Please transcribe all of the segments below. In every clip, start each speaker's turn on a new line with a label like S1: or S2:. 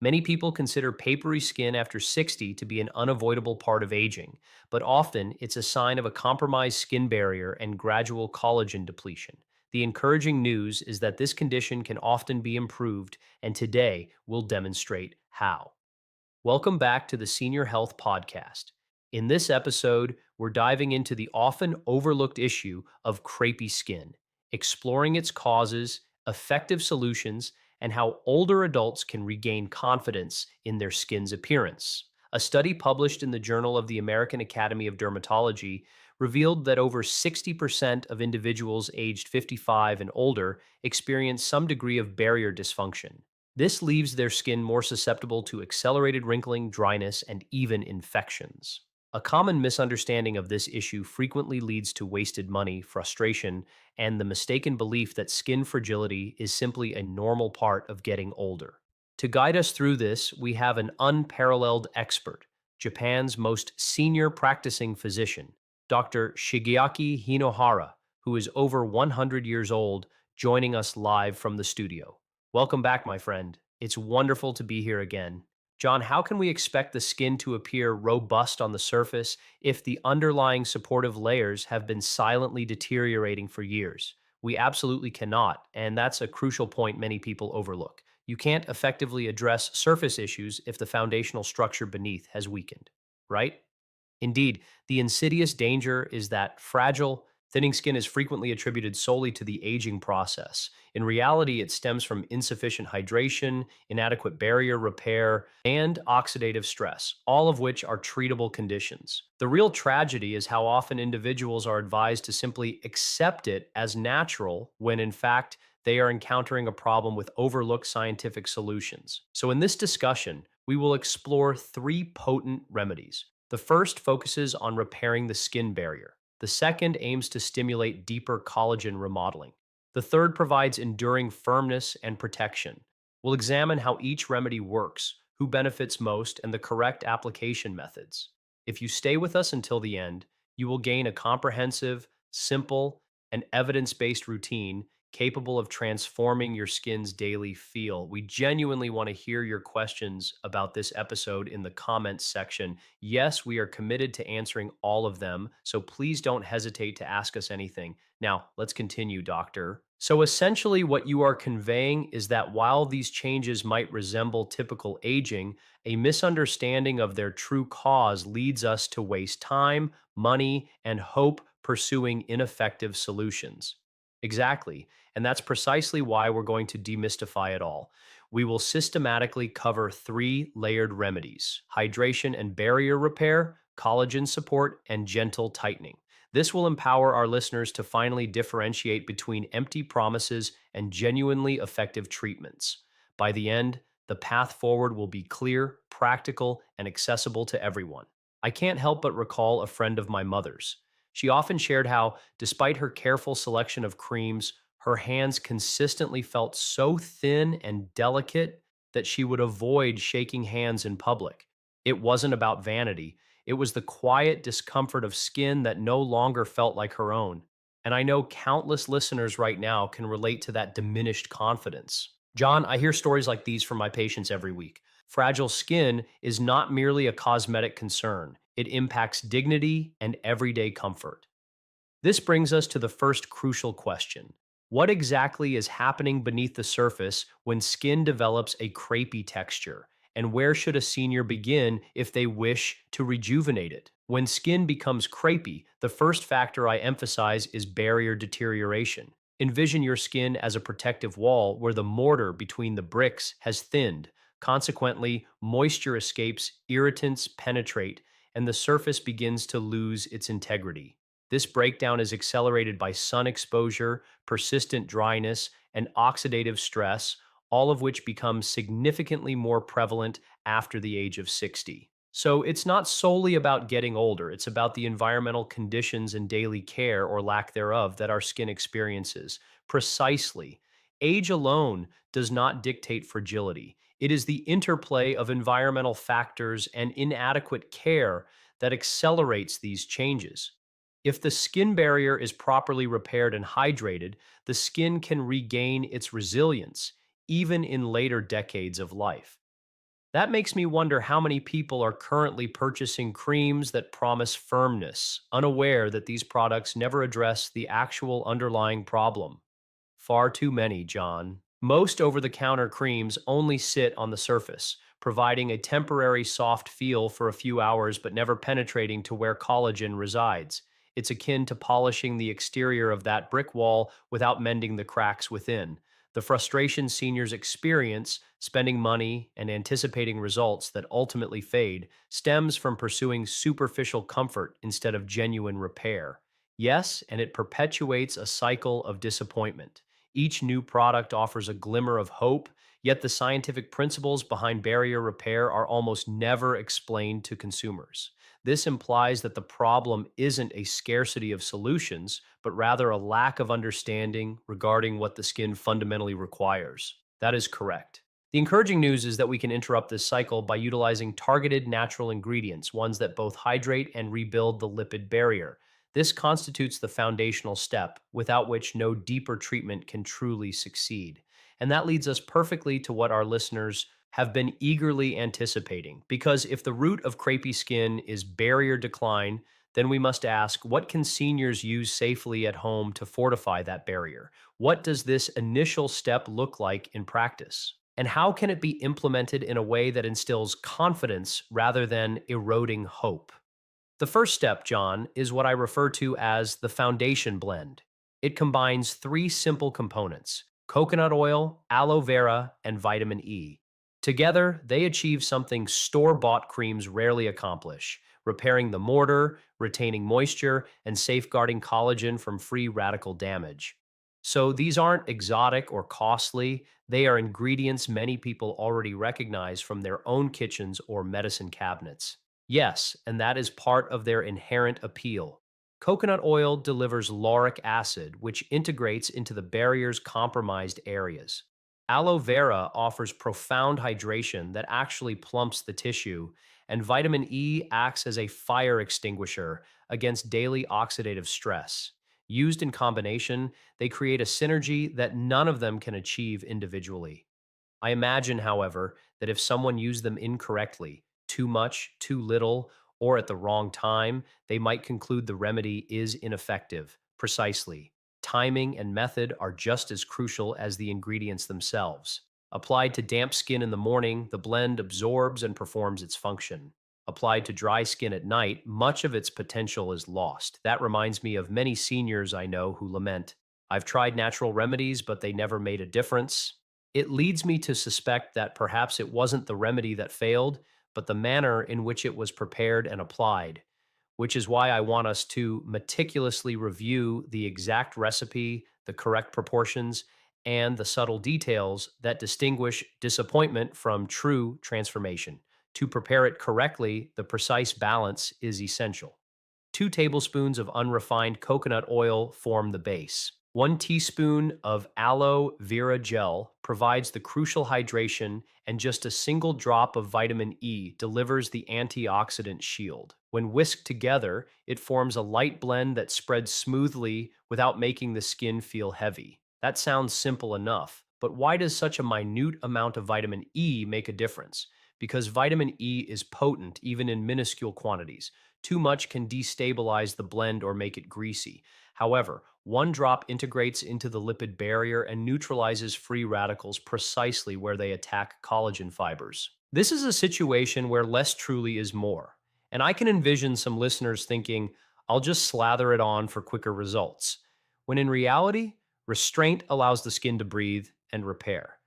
S1: Many people consider papery skin after 60 to be an unavoidable part of aging, but often it's a sign of a compromised skin barrier and gradual collagen depletion. The encouraging news is that this condition can often be improved, and today we'll demonstrate how. Welcome back to the Senior Health Podcast. In this episode, we're diving into the often overlooked issue of crepey skin, exploring its causes, effective solutions, and how older adults can regain confidence in their skin's appearance. A study published in the Journal of the American Academy of Dermatology revealed that over 60% of individuals aged 55 and older experience some degree of barrier dysfunction. This leaves their skin more susceptible to accelerated wrinkling, dryness, and even infections. A common misunderstanding of this issue frequently leads to wasted money, frustration, and the mistaken belief that skin fragility is simply a normal part of getting older. To guide us through this, we have an unparalleled expert, Japan's most senior practicing physician, Dr. Shigeaki Hinohara, who is over 100 years old, joining us live from the studio. Welcome back, my friend. It's wonderful to be here again. John, how can we expect the skin to appear robust on the surface if the underlying supportive layers have been silently deteriorating for years? We absolutely cannot, and that's a crucial point many people overlook. You can't effectively address surface issues if the foundational structure beneath has weakened, right? Indeed, the insidious danger is that fragile, thinning skin is frequently attributed solely to the aging process. In reality, it stems from insufficient hydration, inadequate barrier repair, and oxidative stress, all of which are treatable conditions. The real tragedy is how often individuals are advised to simply accept it as natural when, in fact, they are encountering a problem with overlooked scientific solutions. So, in this discussion, we will explore three potent remedies. The first focuses on repairing the skin barrier. The second aims to stimulate deeper collagen remodeling. The third provides enduring firmness and protection. We'll examine how each remedy works, who benefits most, and the correct application methods. If you stay with us until the end, you will gain a comprehensive, simple, and evidence based routine capable of transforming your skin's daily feel. We genuinely want to hear your questions about this episode in the comments section. Yes, we are committed to answering all of them, so please don't hesitate to ask us anything. Now, let's continue, doctor. So, essentially, what you are conveying is that while these changes might resemble typical aging, a misunderstanding of their true cause leads us to waste time, money, and hope pursuing ineffective solutions. Exactly. And that's precisely why we're going to demystify it all. We will systematically cover three layered remedies: hydration and barrier repair, collagen support, and gentle tightening. This will empower our listeners to finally differentiate between empty promises and genuinely effective treatments. By the end, the path forward will be clear, practical, and accessible to everyone. I can't help but recall a friend of my mother's. She often shared how, despite her careful selection of creams, her hands consistently felt so thin and delicate that she would avoid shaking hands in public. It wasn't about vanity, it was the quiet discomfort of skin that no longer felt like her own. And I know countless listeners right now can relate to that diminished confidence. John, I hear stories like these from my patients every week. Fragile skin is not merely a cosmetic concern, it impacts dignity and everyday comfort. This brings us to the first crucial question. What exactly is happening beneath the surface when skin develops a crepey texture? And where should a senior begin if they wish to rejuvenate it? When skin becomes crepey, the first factor I emphasize is barrier deterioration. Envision your skin as a protective wall where the mortar between the bricks has thinned. Consequently, moisture escapes, irritants penetrate, and the surface begins to lose its integrity. This breakdown is accelerated by sun exposure, persistent dryness, and oxidative stress, all of which become significantly more prevalent after the age of 60. So it's not solely about getting older, it's about the environmental conditions and daily care or lack thereof that our skin experiences. Precisely. Age alone does not dictate fragility. It is the interplay of environmental factors and inadequate care that accelerates these changes. If the skin barrier is properly repaired and hydrated, the skin can regain its resilience, even in later decades of life. That makes me wonder how many people are currently purchasing creams that promise firmness, unaware that these products never address the actual underlying problem. Far too many, John. Most over the counter creams only sit on the surface, providing a temporary soft feel for a few hours but never penetrating to where collagen resides. It's akin to polishing the exterior of that brick wall without mending the cracks within. The frustration seniors experience spending money and anticipating results that ultimately fade stems from pursuing superficial comfort instead of genuine repair. Yes, and it perpetuates a cycle of disappointment. Each new product offers a glimmer of hope, yet the scientific principles behind barrier repair are almost never explained to consumers. This implies that the problem isn't a scarcity of solutions, but rather a lack of understanding regarding what the skin fundamentally requires. That is correct. The encouraging news is that we can interrupt this cycle by utilizing targeted natural ingredients, ones that both hydrate and rebuild the lipid barrier. This constitutes the foundational step, without which no deeper treatment can truly succeed. And that leads us perfectly to what our listeners have been eagerly anticipating. Because if the root of crepey skin is barrier decline, then we must ask, what can seniors use safely at home to fortify that barrier? What does this initial step look like in practice? And how can it be implemented in a way that instills confidence rather than eroding hope? The first step, John, is what I refer to as the foundation blend. It combines three simple components: coconut oil, aloe vera, and vitamin E. Together, they achieve something store bought creams rarely accomplish: repairing the mortar, retaining moisture, and safeguarding collagen from free radical damage. So these aren't exotic or costly, they are ingredients many people already recognize from their own kitchens or medicine cabinets. Yes, and that is part of their inherent appeal. Coconut oil delivers lauric acid, which integrates into the barrier's compromised areas. Aloe vera offers profound hydration that actually plumps the tissue, and vitamin E acts as a fire extinguisher against daily oxidative stress. Used in combination, they create a synergy that none of them can achieve individually. I imagine, however, that if someone used them incorrectly, too much, too little, or at the wrong time, they might conclude the remedy is ineffective. Precisely. Timing and method are just as crucial as the ingredients themselves. Applied to damp skin in the morning, the blend absorbs and performs its function. Applied to dry skin at night, much of its potential is lost. That reminds me of many seniors I know who lament, "I've tried natural remedies, but they never made a difference." It leads me to suspect that perhaps it wasn't the remedy that failed, but the manner in which it was prepared and applied, which is why I want us to meticulously review the exact recipe, the correct proportions, and the subtle details that distinguish disappointment from true transformation. To prepare it correctly, the precise balance is essential. 2 tablespoons of unrefined coconut oil form the base. 1 teaspoon of aloe vera gel provides the crucial hydration, and just a single drop of vitamin E delivers the antioxidant shield. When whisked together, it forms a light blend that spreads smoothly without making the skin feel heavy. That sounds simple enough, but why does such a minute amount of vitamin E make a difference? Because vitamin E is potent even in minuscule quantities. Too much can destabilize the blend or make it greasy. However, 1 drop integrates into the lipid barrier and neutralizes free radicals precisely where they attack collagen fibers. This is a situation where less truly is more. And I can envision some listeners thinking, "I'll just slather it on for quicker results." When in reality, restraint allows the skin to breathe and repair.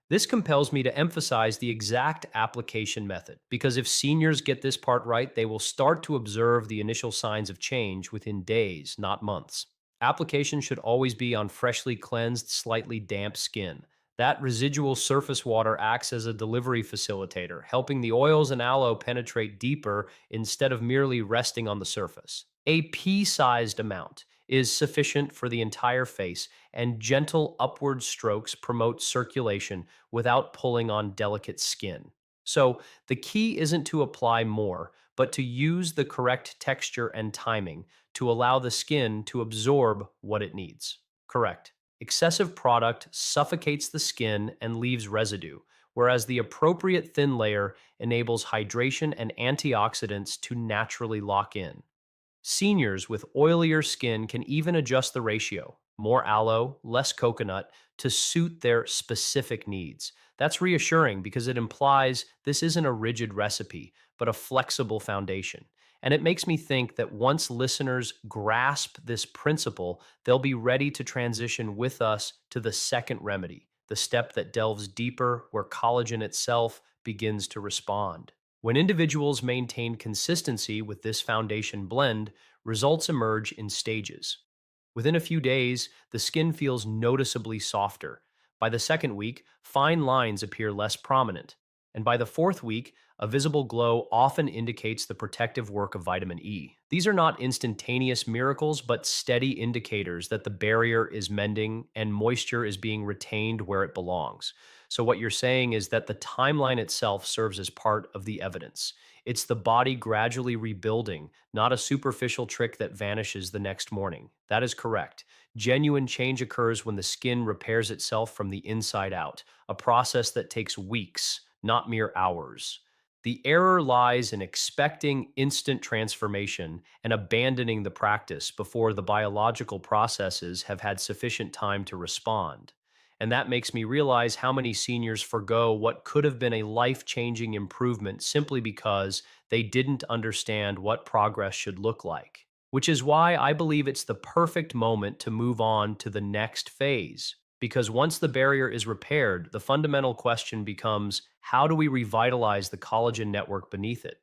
S1: This compels me to emphasize the exact application method, because if seniors get this part right, they will start to observe the initial signs of change within days, not months. Application should always be on freshly cleansed, slightly damp skin. That residual surface water acts as a delivery facilitator, helping the oils and aloe penetrate deeper instead of merely resting on the surface. A pea-sized amount is sufficient for the entire face, and gentle upward strokes promote circulation without pulling on delicate skin. So, the key isn't to apply more, but to use the correct texture and timing to allow the skin to absorb what it needs. Correct. Excessive product suffocates the skin and leaves residue, whereas the appropriate thin layer enables hydration and antioxidants to naturally lock in. Seniors with oilier skin can even adjust the ratio, more aloe, less coconut, to suit their specific needs. That's reassuring because it implies this isn't a rigid recipe, but a flexible foundation. And it makes me think that once listeners grasp this principle, they'll be ready to transition with us to the second remedy, the step that delves deeper where collagen itself begins to respond. When individuals maintain consistency with this foundation blend, results emerge in stages. Within a few days, the skin feels noticeably softer. By the second week, fine lines appear less prominent. And by the fourth week, a visible glow often indicates the protective work of vitamin E. These are not instantaneous miracles, but steady indicators that the barrier is mending and moisture is being retained where it belongs. So, what you're saying is that the timeline itself serves as part of the evidence. It's the body gradually rebuilding, not a superficial trick that vanishes the next morning. That is correct. Genuine change occurs when the skin repairs itself from the inside out, a process that takes weeks, not mere hours. The error lies in expecting instant transformation and abandoning the practice before the biological processes have had sufficient time to respond. And that makes me realize how many seniors forgo what could have been a life changing improvement simply because they didn't understand what progress should look like. Which is why I believe it's the perfect moment to move on to the next phase. Because once the barrier is repaired, the fundamental question becomes, how do we revitalize the collagen network beneath it?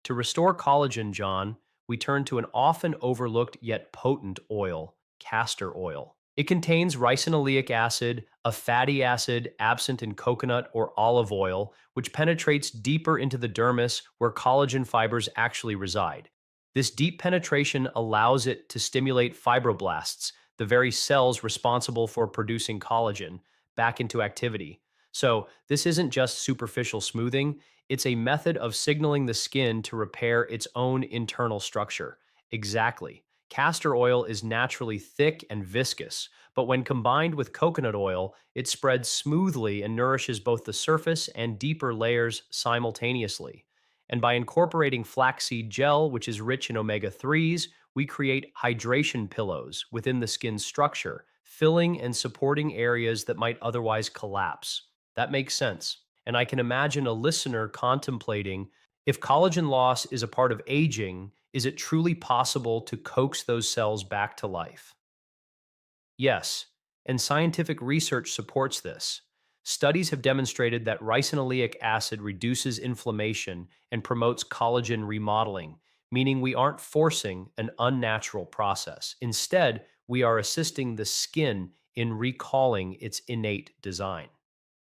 S1: To restore collagen, John, we turn to an often overlooked yet potent oil, castor oil. It contains ricinoleic acid, a fatty acid absent in coconut or olive oil, which penetrates deeper into the dermis where collagen fibers actually reside. This deep penetration allows it to stimulate fibroblasts, the very cells responsible for producing collagen, back into activity. So, this isn't just superficial smoothing, it's a method of signaling the skin to repair its own internal structure. Exactly. Castor oil is naturally thick and viscous, but when combined with coconut oil, it spreads smoothly and nourishes both the surface and deeper layers simultaneously. And by incorporating flaxseed gel, which is rich in omega 3s, we create hydration pillows within the skin's structure, filling and supporting areas that might otherwise collapse. That makes sense. And I can imagine a listener contemplating, if collagen loss is a part of aging, is it truly possible to coax those cells back to life? Yes, and scientific research supports this. Studies have demonstrated that ricinoleic acid reduces inflammation and promotes collagen remodeling, meaning we aren't forcing an unnatural process. Instead, we are assisting the skin in recalling its innate design.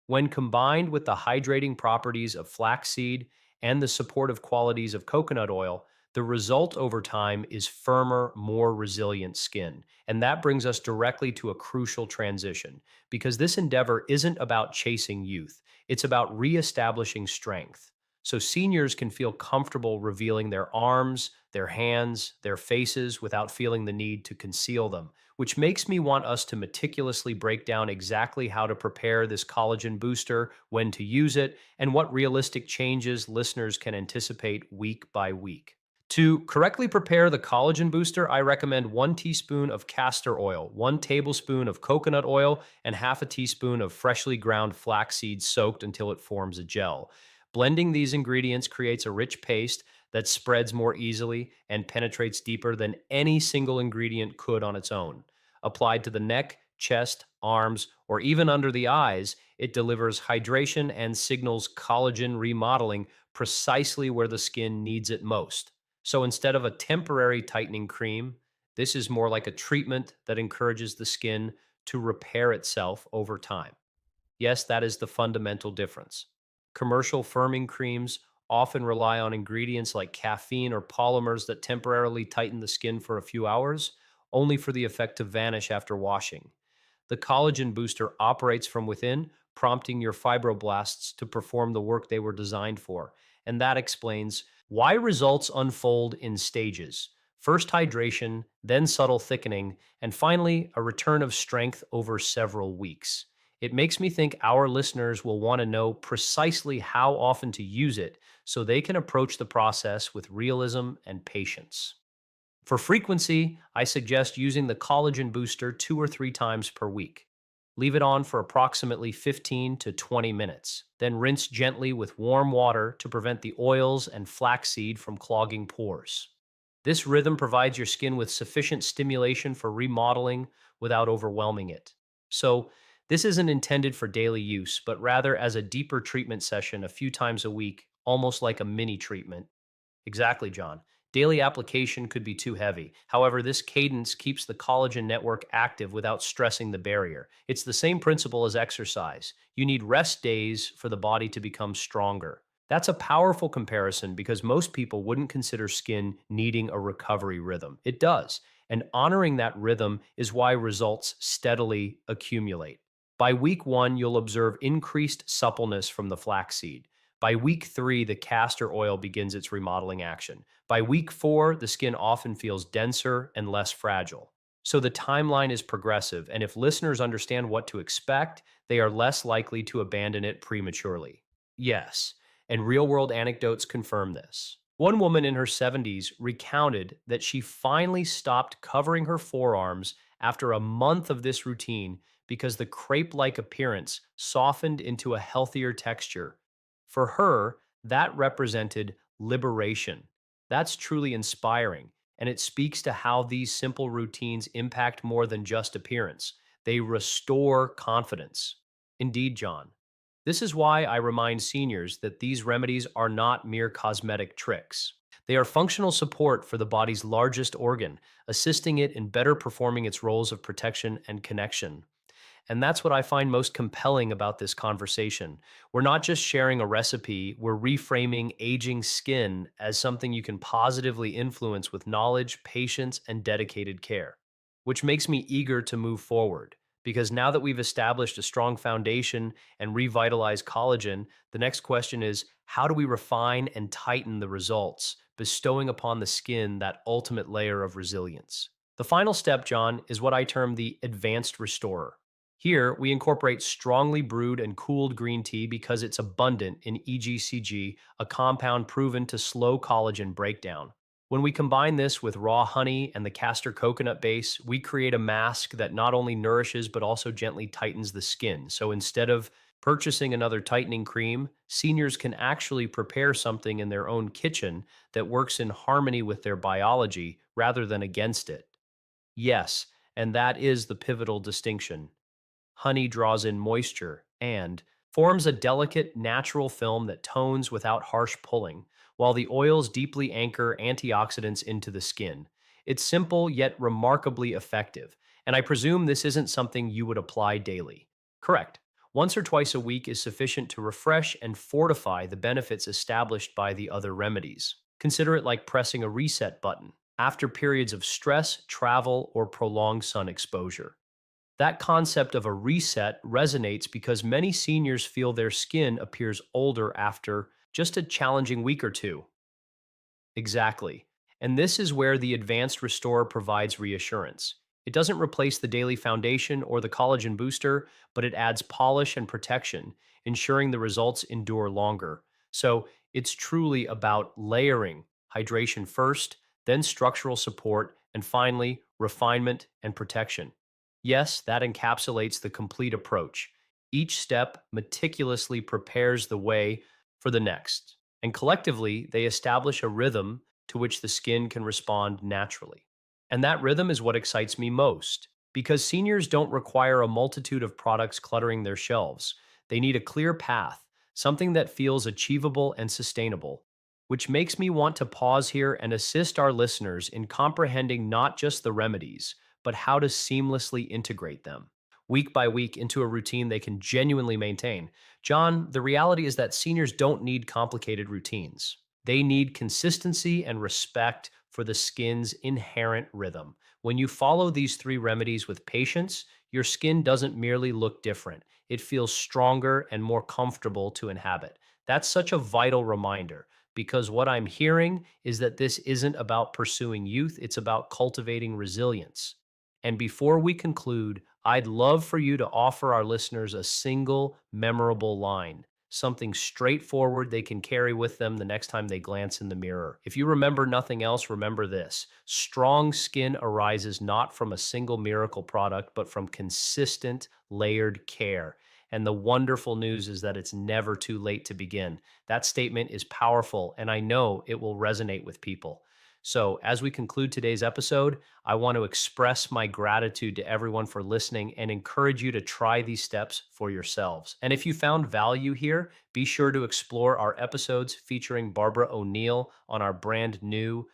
S1: When combined with the hydrating properties of flaxseed and the supportive qualities of coconut oil, the result over time is firmer, more resilient skin. And that brings us directly to a crucial transition because this endeavor isn't about chasing youth, it's about reestablishing strength. So seniors can feel comfortable revealing their arms, their hands, their faces without feeling the need to conceal them, which makes me want us to meticulously break down exactly how to prepare this collagen booster, when to use it, and what realistic changes listeners can anticipate week by week. To correctly prepare the collagen booster, I recommend 1 teaspoon of castor oil, 1 tablespoon of coconut oil, and half a teaspoon of freshly ground flaxseed soaked until it forms a gel. Blending these ingredients creates a rich paste that spreads more easily and penetrates deeper than any single ingredient could on its own. Applied to the neck, chest, arms, or even under the eyes, it delivers hydration and signals collagen remodeling precisely where the skin needs it most. So instead of a temporary tightening cream, this is more like a treatment that encourages the skin to repair itself over time. Yes, that is the fundamental difference. Commercial firming creams often rely on ingredients like caffeine or polymers that temporarily tighten the skin for a few hours, only for the effect to vanish after washing. The collagen booster operates from within, prompting your fibroblasts to perform the work they were designed for. And that explains why results unfold in stages. First hydration, then subtle thickening, and finally a return of strength over several weeks. It makes me think our listeners will want to know precisely how often to use it so they can approach the process with realism and patience. For frequency, I suggest using the collagen booster 2 or 3 times per week. Leave it on for approximately 15 to 20 minutes. Then rinse gently with warm water to prevent the oils and flaxseed from clogging pores. This rhythm provides your skin with sufficient stimulation for remodeling without overwhelming it. So, this isn't intended for daily use, but rather as a deeper treatment session a few times a week, almost like a mini treatment. Exactly, John. Daily application could be too heavy. However, this cadence keeps the collagen network active without stressing the barrier. It's the same principle as exercise. You need rest days for the body to become stronger. That's a powerful comparison because most people wouldn't consider skin needing a recovery rhythm. It does. And honoring that rhythm is why results steadily accumulate. By week 1, you'll observe increased suppleness from the flaxseed. By week 3, the castor oil begins its remodeling action. By week 4, the skin often feels denser and less fragile. So the timeline is progressive, and if listeners understand what to expect, they are less likely to abandon it prematurely. Yes, and real world anecdotes confirm this. One woman in her 70s recounted that she finally stopped covering her forearms after a month of this routine because the crepe like appearance softened into a healthier texture. For her, that represented liberation. That's truly inspiring, and it speaks to how these simple routines impact more than just appearance. They restore confidence. Indeed, John. This is why I remind seniors that these remedies are not mere cosmetic tricks. They are functional support for the body's largest organ, assisting it in better performing its roles of protection and connection. And that's what I find most compelling about this conversation. We're not just sharing a recipe, we're reframing aging skin as something you can positively influence with knowledge, patience, and dedicated care, which makes me eager to move forward. Because now that we've established a strong foundation and revitalized collagen, the next question is how do we refine and tighten the results, bestowing upon the skin that ultimate layer of resilience? The final step, John, is what I term the advanced restorer. Here, we incorporate strongly brewed and cooled green tea because it's abundant in EGCG, a compound proven to slow collagen breakdown. When we combine this with raw honey and the castor coconut base, we create a mask that not only nourishes but also gently tightens the skin. So instead of purchasing another tightening cream, seniors can actually prepare something in their own kitchen that works in harmony with their biology rather than against it. Yes, and that is the pivotal distinction. Honey draws in moisture and forms a delicate, natural film that tones without harsh pulling, while the oils deeply anchor antioxidants into the skin. It's simple yet remarkably effective, and I presume this isn't something you would apply daily. Correct. Once or twice a week is sufficient to refresh and fortify the benefits established by the other remedies. Consider it like pressing a reset button after periods of stress, travel, or prolonged sun exposure. That concept of a reset resonates because many seniors feel their skin appears older after just a challenging week or two. Exactly. And this is where the Advanced Restorer provides reassurance. It doesn't replace the daily foundation or the collagen booster, but it adds polish and protection, ensuring the results endure longer. So it's truly about layering hydration first, then structural support, and finally, refinement and protection. Yes, that encapsulates the complete approach. Each step meticulously prepares the way for the next, and collectively, they establish a rhythm to which the skin can respond naturally. And that rhythm is what excites me most, because seniors don't require a multitude of products cluttering their shelves. They need a clear path, something that feels achievable and sustainable, which makes me want to pause here and assist our listeners in comprehending not just the remedies, but how to seamlessly integrate them week by week into a routine they can genuinely maintain. John, the reality is that seniors don't need complicated routines. They need consistency and respect for the skin's inherent rhythm. When you follow these three remedies with patience, your skin doesn't merely look different, it feels stronger and more comfortable to inhabit. That's such a vital reminder because what I'm hearing is that this isn't about pursuing youth, it's about cultivating resilience. And before we conclude, I'd love for you to offer our listeners a single memorable line, something straightforward they can carry with them the next time they glance in the mirror. If you remember nothing else, remember this: strong skin arises not from a single miracle product, but from consistent, layered care. And the wonderful news is that it's never too late to begin. That statement is powerful, and I know it will resonate with people. So, as we conclude today's episode, I want to express my gratitude to everyone for listening and encourage you to try these steps for yourselves. And if you found value here, be sure to explore our episodes featuring Barbara O'Neill on our brand new